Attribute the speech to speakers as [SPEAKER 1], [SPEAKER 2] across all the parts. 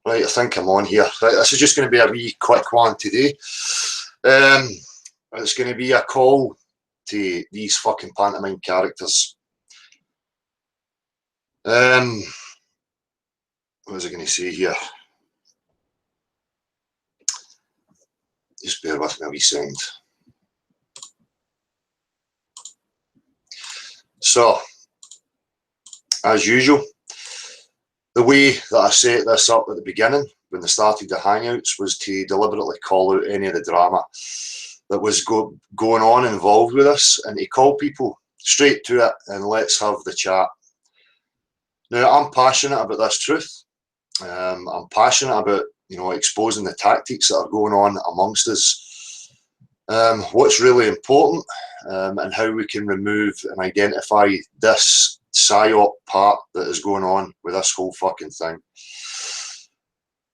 [SPEAKER 1] Right, I think I'm on here. Right, this is just going to be a wee quick one today. It's going to be a call to these fucking pantomime characters. What was I going to say here? Just bear with me a wee second. So, as usual, the way that I set this up at the beginning, when they started the Hangouts, was to deliberately call out any of the drama that was going on involved with us, and to call people straight to it and let's have the chat. Now, I'm passionate about this truth. I'm passionate about, exposing the tactics that are going on amongst us. What's really important, and how we can remove and identify this psyop part that is going on with this whole fucking thing.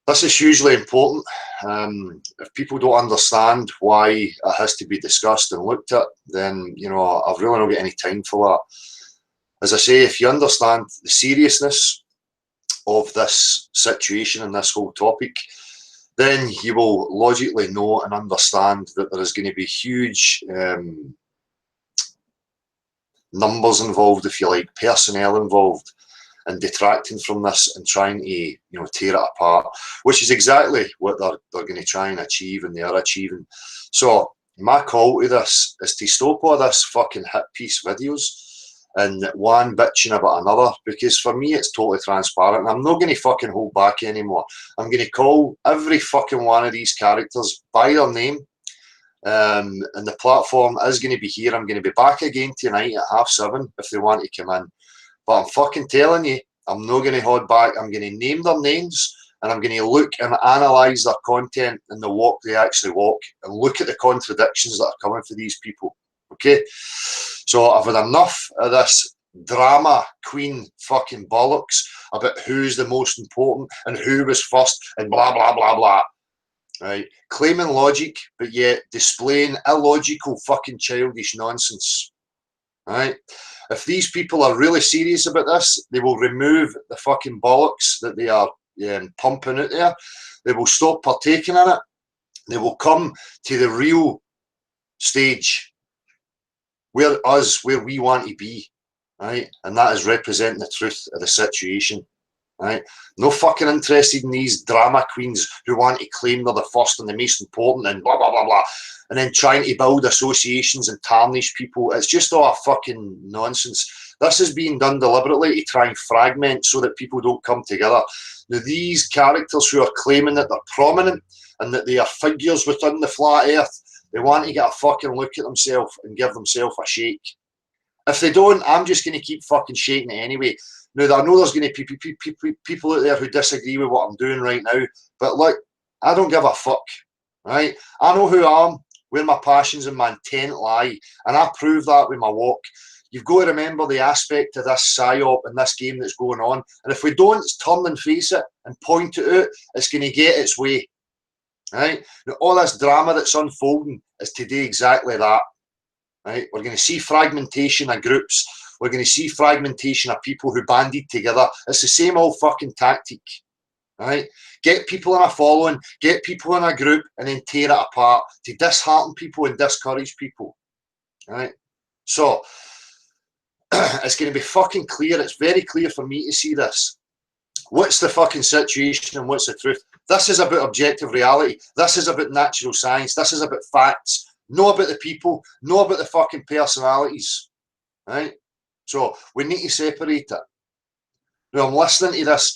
[SPEAKER 1] This is hugely important. If people don't understand why it has to be discussed and looked at, then, I've really not got any time for that. As I say, if you understand the seriousness of this situation and this whole topic, then you will logically know and understand that there is going to be huge numbers involved, if you like, personnel involved, and detracting from this and trying to, tear it apart, which is exactly what they're going to try and achieve, and they are achieving. So my call to this is to stop all this fucking hit piece videos and one bitching about another, because for me it's totally transparent, and I'm not going to fucking hold back anymore. I'm going to call every fucking one of these characters by their name. And the platform is going to be here. I'm going to be back again tonight at 7:30 if they want to come in. But I'm fucking telling you, I'm not going to hold back. I'm going to name their names, and I'm going to look and analyse their content and the walk they actually walk, and look at the contradictions that are coming for these people. Okay? So I've had enough of this drama queen fucking bollocks about who's the most important and who was first and blah, blah, blah, blah. Right, claiming logic, but yet displaying illogical fucking childish nonsense. Right, if these people are really serious about this, they will remove the fucking bollocks that they are pumping out there. They will stop partaking in it. They will come to the real stage where we want to be, right, and that is representing the truth of the situation. Right? No fucking interested in these drama queens who want to claim they're the first and the most important and blah, blah, blah, blah, and then trying to build associations and tarnish people. It's just all fucking nonsense. This is being done deliberately to try and fragment so that people don't come together. Now, these characters who are claiming that they're prominent and that they are figures within the flat earth, they want to get a fucking look at themselves and give themselves a shake. If they don't, I'm just going to keep fucking shaking it anyway. Now, I know there's going to be people out there who disagree with what I'm doing right now, but look, I don't give a fuck, right? I know who I am, where my passions and my intent lie, and I prove that with my walk. You've got to remember the aspect of this psyop and this game that's going on, and if we don't turn and face it and point it out, it's going to get its way, right? Now, all this drama that's unfolding is to do exactly that, right? We're going to see fragmentation of groups. We're going to see fragmentation of people who banded together. It's the same old fucking tactic, right? Get people in a following, get people in a group, and then tear it apart to dishearten people and discourage people, right? So, it's going to be fucking clear. It's very clear for me to see this. What's the fucking situation and what's the truth? This is about objective reality. This is about natural science. This is about facts. Not about the people. Not about the fucking personalities, right? So we need to separate it. Now, I'm listening to this,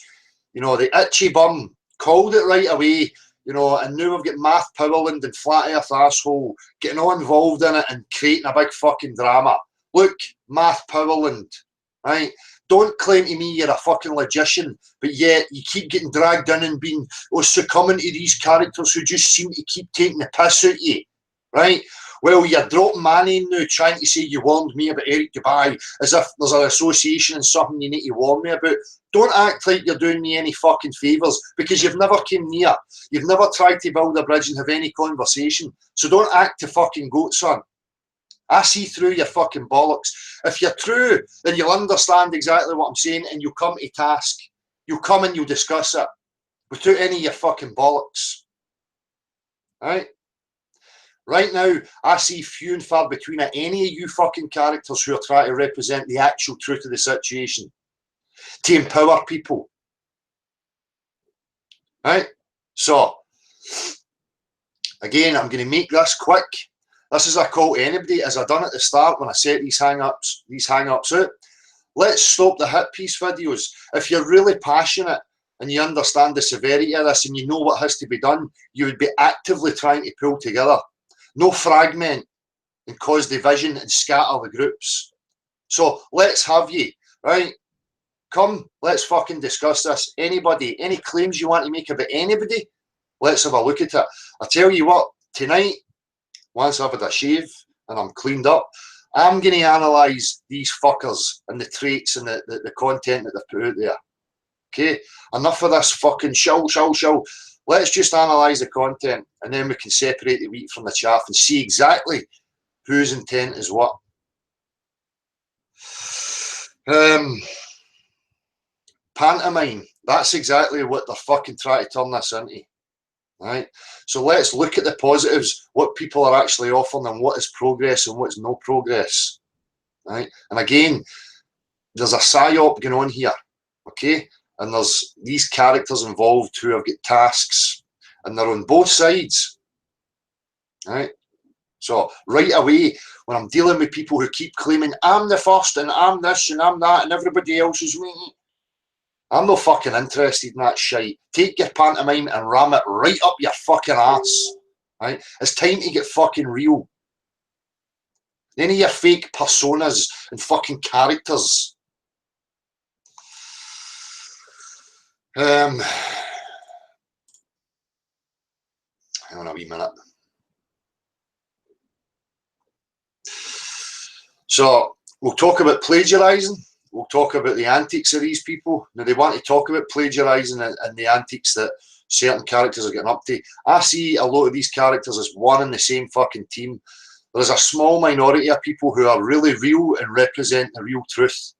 [SPEAKER 1] the itchy bum called it right away, and now we've got Math Powerland and Flat Earth Arsehole getting all involved in it and creating a big fucking drama. Look, Math Powerland, right? Don't claim to me you're a fucking logician, but yet you keep getting dragged in and being succumbing to these characters who just seem to keep taking the piss out of you, right? Well, you're dropping my name now, trying to say you warned me about Eric Dubai, as if there's an association and something you need to warn me about. Don't act like you're doing me any fucking favours, because you've never came near. You've never tried to build a bridge and have any conversation. So don't act to fucking goat, son. I see through your fucking bollocks. If you're true, then you'll understand exactly what I'm saying, and you'll come to task. You'll come and you'll discuss it. without any of your fucking bollocks. Right? Right now, I see few and far between any of you fucking characters who are trying to represent the actual truth of the situation, to empower people. Right? So, again, I'm going to make this quick. This is a call to anybody, as I done at the start when I set these hang-ups out. Let's stop the hit piece videos. If you're really passionate and you understand the severity of this and you know what has to be done, you would be actively trying to pull together. No fragment and cause division and scatter the groups. So let's have you, right? Come, let's fucking discuss this. Anybody, any claims you want to make about anybody, let's have a look at it. I tell you what, tonight, once I've had a shave and I'm cleaned up, I'm going to analyse these fuckers and the traits and the content that they've put out there. Okay? Enough of this fucking show. Let's just analyse the content and then we can separate the wheat from the chaff and see exactly whose intent is what. Pantomime. That's exactly what they're fucking trying to turn this into. Right? So let's look at the positives, what people are actually offering and what is progress and what's no progress. Right? And again, there's a psyop going on here. Okay? And there's these characters involved who have got tasks and they're on both sides. Right? So right away, when I'm dealing with people who keep claiming I'm the first and I'm this and I'm that and everybody else is me, I'm not fucking interested in that shite. Take your pantomime and ram it right up your fucking ass. Right? It's time to get fucking real. Any of your fake personas and fucking characters. Hang on a wee minute. So we'll talk about plagiarising. We'll talk about the antics of these people. Now they want to talk about plagiarising and the antics that certain characters are getting up to. I see a lot of these characters as one and the same fucking team. There's a small minority of people who are really real and represent the real truth,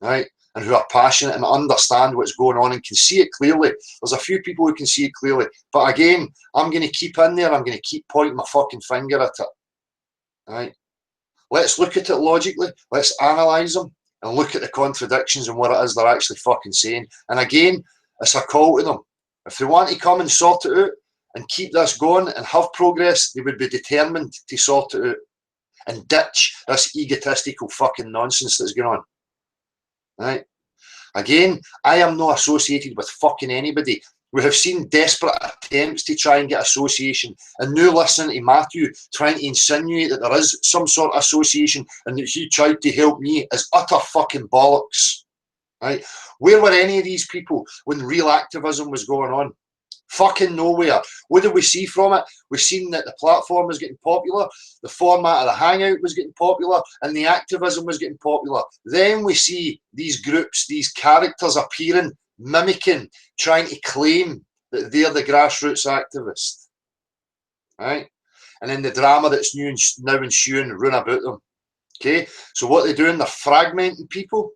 [SPEAKER 1] right? And who are passionate and understand what's going on and can see it clearly. There's a few people who can see it clearly. But again, I'm going to keep in there. I'm going to keep pointing my fucking finger at it, right? Let's look at it logically. Let's analyse them and look at the contradictions and what it is they're actually fucking saying. And again, it's a call to them. If they want to come and sort it out and keep this going and have progress, they would be determined to sort it out and ditch this egotistical fucking nonsense that's going on. Right? Again, I am not associated with fucking anybody. We have seen desperate attempts to try and get association, and now listening to Matthew trying to insinuate that there is some sort of association and that he tried to help me is utter fucking bollocks. Right? Where were any of these people when real activism was going on? Fucking nowhere. What did we see from it? We've seen that the platform was getting popular, the format of the hangout was getting popular, and the activism was getting popular. Then we see these groups, these characters appearing, mimicking, trying to claim that they're the grassroots activists. Right? And then the drama that's now ensuing run about them. Okay? So what they're doing, they're fragmenting people,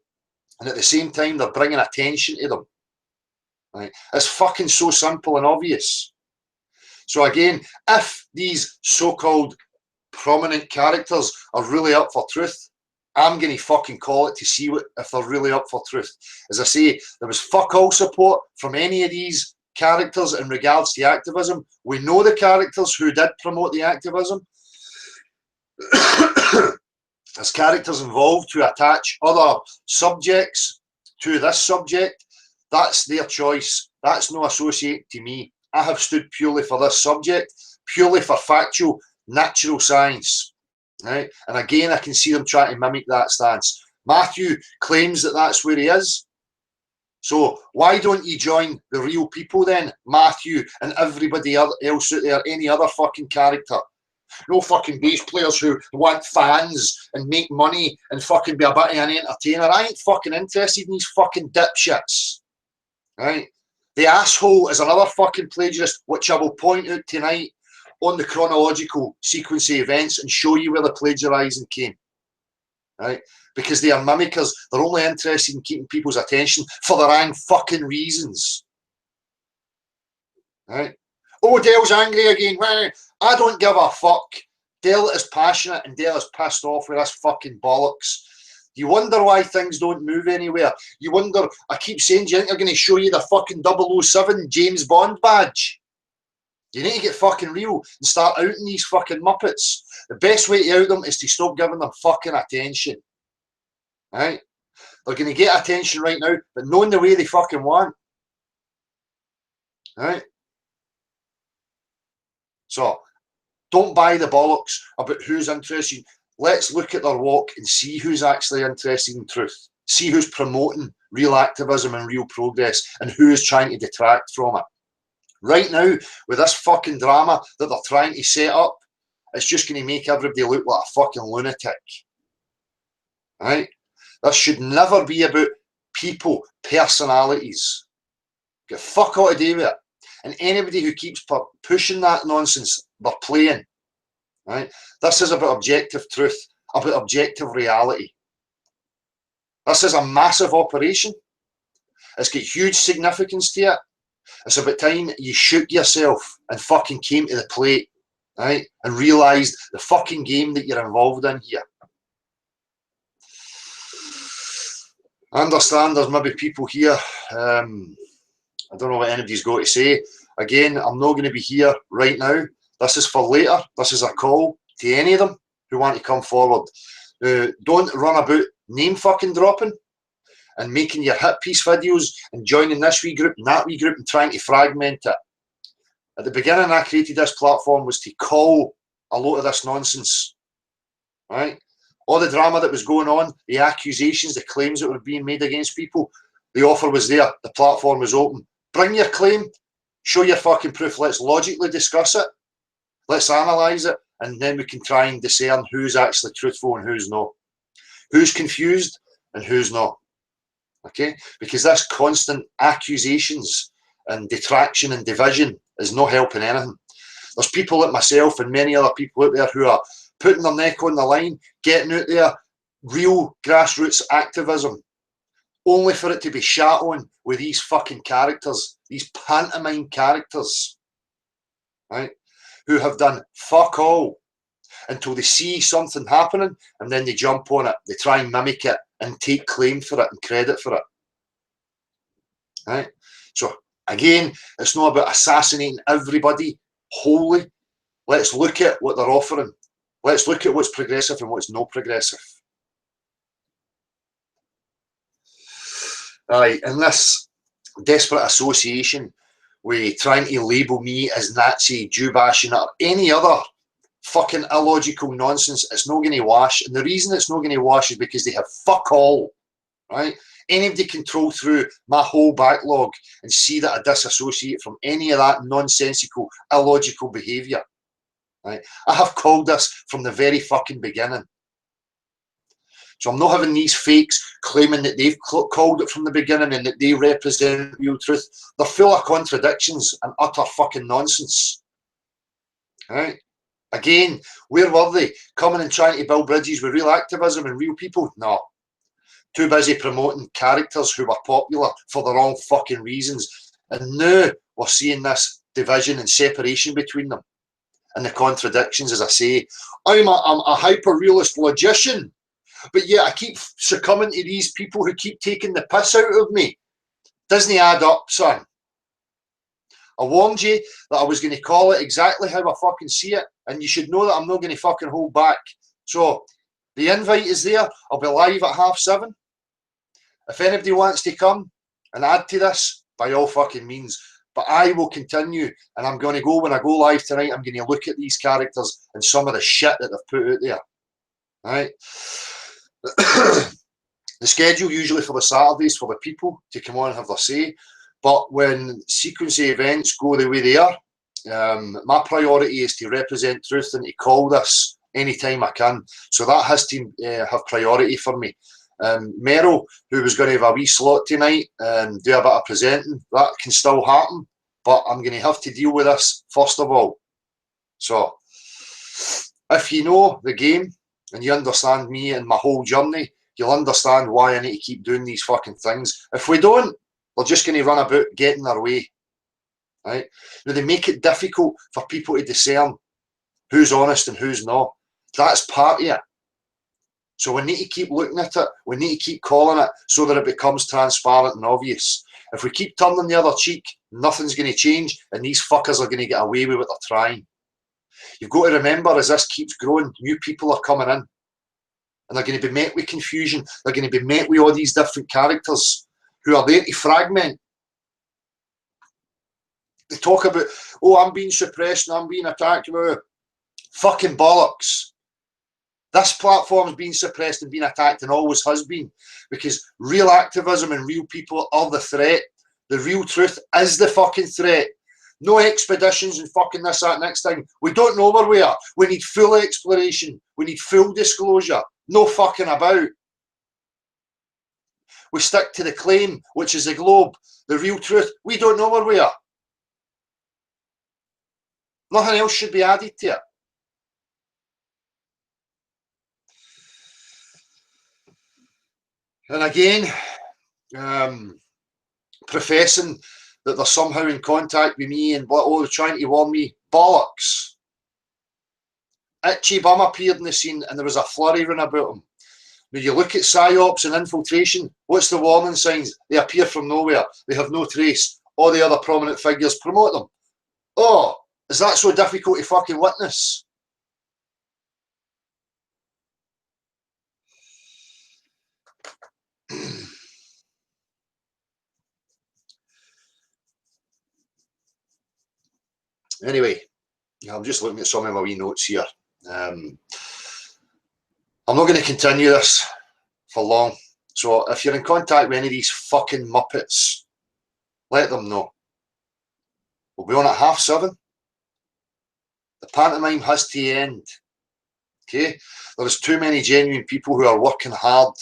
[SPEAKER 1] and at the same time, they're bringing attention to them. Right? It's fucking so simple and obvious. So again, if these so-called prominent characters are really up for truth, I'm going to fucking call it to see if they're really up for truth. As I say, there was fuck all support from any of these characters in regards to activism. We know the characters who did promote the activism. There's characters involved who attach other subjects to this subject. That's their choice. That's no associated to me. I have stood purely for this subject, purely for factual, natural science. Right? And again, I can see them trying to mimic that stance. Matthew claims that that's where he is. So why don't you join the real people then, Matthew and everybody else out there, any other fucking character? No fucking bass players who want fans and make money and fucking be a bit of an entertainer. I ain't fucking interested in these fucking dipshits. Right? The asshole is another fucking plagiarist, which I will point out tonight on the chronological sequence of events and show you where the plagiarising came. Right? Because they are mimickers. They're only interested in keeping people's attention for the wrong fucking reasons. Right? Oh, Dale's angry again. I don't give a fuck. Dale is passionate and Dale is pissed off with this fucking bollocks. You wonder why things don't move anywhere. You wonder, I keep saying, do you think they're going to show you the fucking 007 James Bond badge? You need to get fucking real and start outing these fucking Muppets. The best way to out them is to stop giving them fucking attention. Right? They're going to get attention right now, but not in the way they fucking want. Right? So, don't buy the bollocks about who's interested. Let's look at their walk and see who's actually interested in truth. See who's promoting real activism and real progress and who is trying to detract from it. Right now, with this fucking drama that they're trying to set up, it's just going to make everybody look like a fucking lunatic. Right? This should never be about people, personalities. Get fuck all to do with it. And anybody who keeps pushing that nonsense, they're playing. Right? This is about objective truth, about objective reality. This is a massive operation. It's got huge significance to it. It's about time you shoot yourself and fucking came to the plate, right? And realised the fucking game that you're involved in here. I understand there's maybe people here, I don't know what anybody's got to say. Again, I'm not going to be here right now. This is for later. This is a call to any of them who want to come forward. Don't run about name fucking dropping and making your hit piece videos and joining this wee group and that wee group and trying to fragment it. At the beginning, I created this platform was to call a lot of this nonsense, right? All the drama that was going on, the accusations, the claims that were being made against people, the offer was there. The platform was open. Bring your claim, show your fucking proof. Let's logically discuss it. Let's analyse it, and then we can try and discern who's actually truthful and who's not. Who's confused and who's not. Okay? Because this constant accusations and detraction and division is not helping anything. There's people like myself and many other people out there who are putting their neck on the line, getting out there, real grassroots activism, only for it to be shat on with these fucking characters, these pantomime characters, right? Who have done fuck all until they see something happening and then they jump on it. They try and mimic it and take claim for it and credit for it. Right? So again, it's not about assassinating everybody wholly. Let's look at what they're offering. Let's look at what's progressive and what's not progressive. Right, and this desperate association with trying to label me as Nazi, Jew bashing, or any other fucking illogical nonsense, it's not going to wash. And the reason it's not going to wash is because they have fuck all, right? Anybody can troll through my whole backlog and see that I disassociate from any of that nonsensical, illogical behaviour. Right? I have called this from the very fucking beginning. So I'm not having these fakes claiming that they've called it from the beginning and that they represent real truth. They're full of contradictions and utter fucking nonsense. Right? Again, where were they? Coming and trying to build bridges with real activism and real people? No. Too busy promoting characters who were popular for the wrong fucking reasons. And now we're seeing this division and separation between them. And the contradictions, as I say. I'm a hyper-realist logician. But yet I keep succumbing to these people who keep taking the piss out of me. Doesn't add up, son. I warned you that I was going to call it exactly how I fucking see it. And you should know that I'm not going to fucking hold back. So, the invite is there. I'll be live at 7:30. If anybody wants to come and add to this, by all fucking means. But I will continue. And I'm going to go, when I go live tonight, I'm going to look at these characters and some of the shit that they've put out there. Right? The schedule usually for the Saturdays for the people to come on and have their say, but when sequence of events go the way they are, my priority is to represent truth and to call this anytime I can. So that has to have priority for me. Meryl, who was going to have a wee slot tonight and do a bit of presenting, that can still happen, but I'm going to have to deal with this first of all. So if you know the game and you understand me and my whole journey, you'll understand why I need to keep doing these fucking things. If we don't, we're just going to run about getting our way. right? Now, they make it difficult for people to discern who's honest and who's not. That's part of it. So we need to keep looking at it. We need to keep calling it so that it becomes transparent and obvious. If we keep turning the other cheek, nothing's going to change, and these fuckers are going to get away with what they're trying. You've got to remember, as this keeps growing, new people are coming in, and they're going to be met with confusion. They're going to be met with all these different characters who are there to fragment. They talk about, oh, I'm being suppressed and I'm being attacked. Fucking bollocks. This platform is being suppressed and being attacked, and always has been, because real activism and real people are the threat. The real truth is the fucking threat. No expeditions and fucking this, that, next thing. We don't know where we are. We need full exploration. We need full disclosure. No fucking about. We stick to the claim, which is the globe. The real truth, we don't know where we are. Nothing else should be added to it. And again, professing that they're somehow in contact with me and oh, they're trying to warn me, bollocks. Itchy Bum appeared in the scene and there was a flurry run about him. When you look at psyops and infiltration, what's the warning signs? They appear from nowhere. They have no trace. All the other prominent figures promote them. Oh, is that so difficult to fucking witness? Anyway, I'm just looking at some of my wee notes here. I'm not going to continue this for long. So if you're in contact with any of these fucking muppets, let them know. We'll be on at 7:30. The pantomime has to end. Okay? There is too many genuine people who are working hard,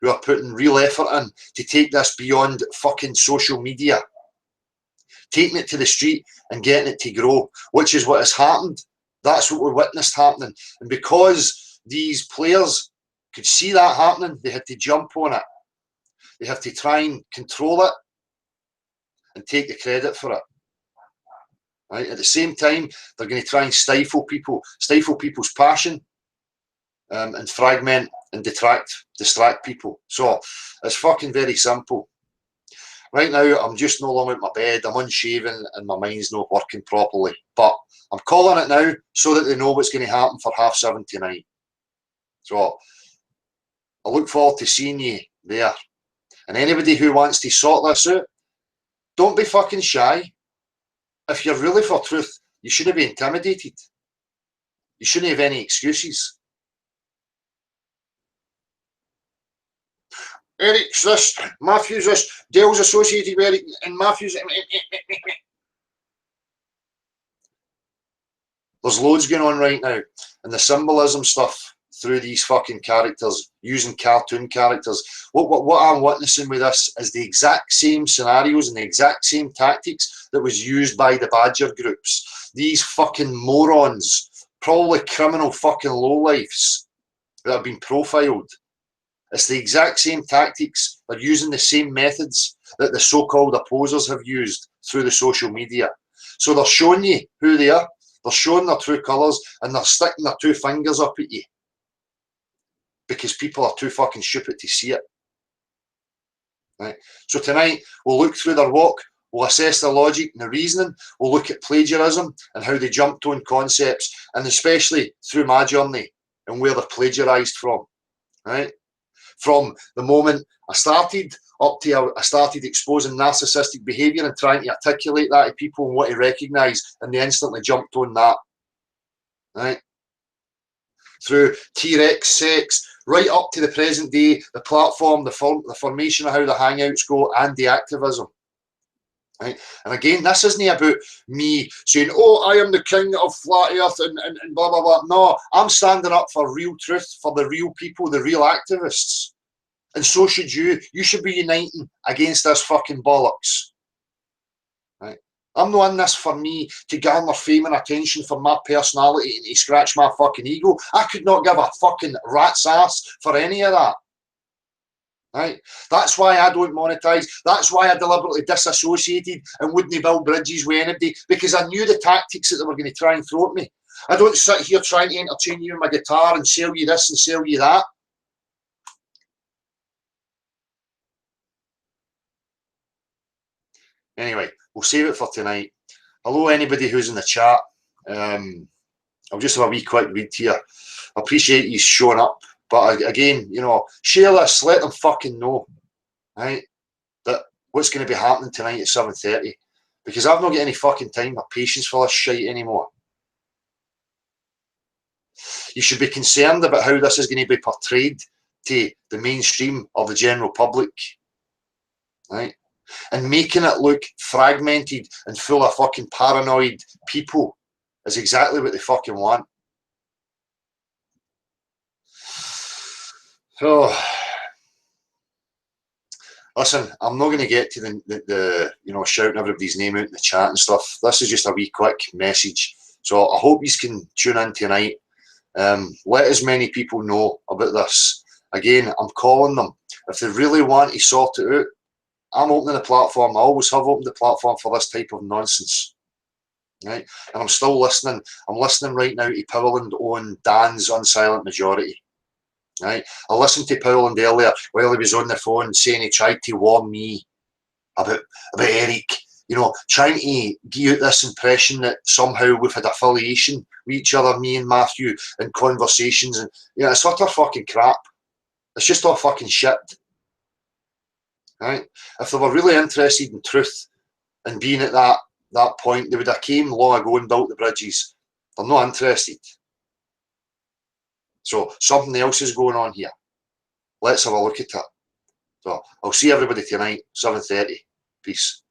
[SPEAKER 1] who are putting real effort in to take this beyond fucking social media, taking it to the street and getting it to grow, which is what has happened. That's what we witnessed happening. And because these players could see that happening, they had to jump on it. They have to try and control it and take the credit for it. Right? At the same time, they're going to try and stifle people's passion, and fragment and distract people. So it's fucking very simple. Right now, I'm just no longer at my bed. I'm unshaven and my mind's not working properly. But I'm calling it now so that they know what's going to happen for 7:30 tonight. So I look forward to seeing you there. And anybody who wants to sort this out, don't be fucking shy. If you're really for truth, you shouldn't be intimidated. You shouldn't have any excuses. Eric's this, Matthew's this, Dale's associated with Eric, and Matthew's... There's loads going on right now, and the symbolism stuff through these fucking characters, using cartoon characters. What I'm witnessing with this is the exact same scenarios and the exact same tactics that was used by the Badger groups. These fucking morons, probably criminal fucking lowlifes that have been profiled. It's the exact same tactics. They're using the same methods that the so-called opposers have used through the social media. So they're showing you who they are. They're showing their true colours, and they're sticking their two fingers up at you because people are too fucking stupid to see it. Right? So tonight we'll look through their work, we'll assess their logic and the reasoning, we'll look at plagiarism and how they jumped on concepts, and especially through my journey and where they're plagiarised from. Right? From the moment I started up to I started exposing narcissistic behaviour and trying to articulate that to people and what to recognise, and they instantly jumped on that. Right? Through T-Rex sex, right up to the present day, the platform, the formation of how the hangouts go, and the activism. Right? And again, this isn't about me saying, oh, I am the king of flat earth and blah, blah, blah. No, I'm standing up for real truth, for the real people, the real activists. And so should you. You should be uniting against this fucking bollocks. Right? I'm not in this for me to garner fame and attention for my personality and to scratch my fucking ego. I could not give a fucking rat's ass for any of that. Right? That's why I don't monetize. That's why I deliberately disassociated and wouldn't build bridges with anybody, because I knew the tactics that they were going to try and throw at me. I don't sit here trying to entertain you with my guitar and sell you this and sell you that. Anyway, we'll save it for tonight. Hello, anybody who's in the chat. I'll just have a wee quick read here. I appreciate you showing up, but again, you know, share this. Let them fucking know, right? That what's going to be happening tonight at 7:30, because I've not got any fucking time or patience for this shit anymore. You should be concerned about how this is going to be portrayed to the mainstream or the general public, right? And making it look fragmented and full of fucking paranoid people is exactly what they fucking want. So, listen, I'm not going to get to the you know, shouting everybody's name out in the chat and stuff. This is just a wee quick message. So I hope you can tune in tonight. Let as many people know about this. Again, I'm calling them. If they really want to sort it out, I'm opening the platform. I always have opened the platform for this type of nonsense. Right? And I'm still listening. I'm listening right now to Powland on Dan's Unsilent Majority. Right? I listened to Powland earlier while he was on the phone saying he tried to warn me about Eric, you know, trying to give out this impression that somehow we've had affiliation with each other, me and Matthew, in conversations, and you know, it's utter fucking crap. It's just all fucking shit. Right? If they were really interested in truth and being at that point, they would have came long ago and built the bridges. They're not interested. So something else is going on here. Let's have a look at it. So I'll see everybody tonight, 7:30. Peace.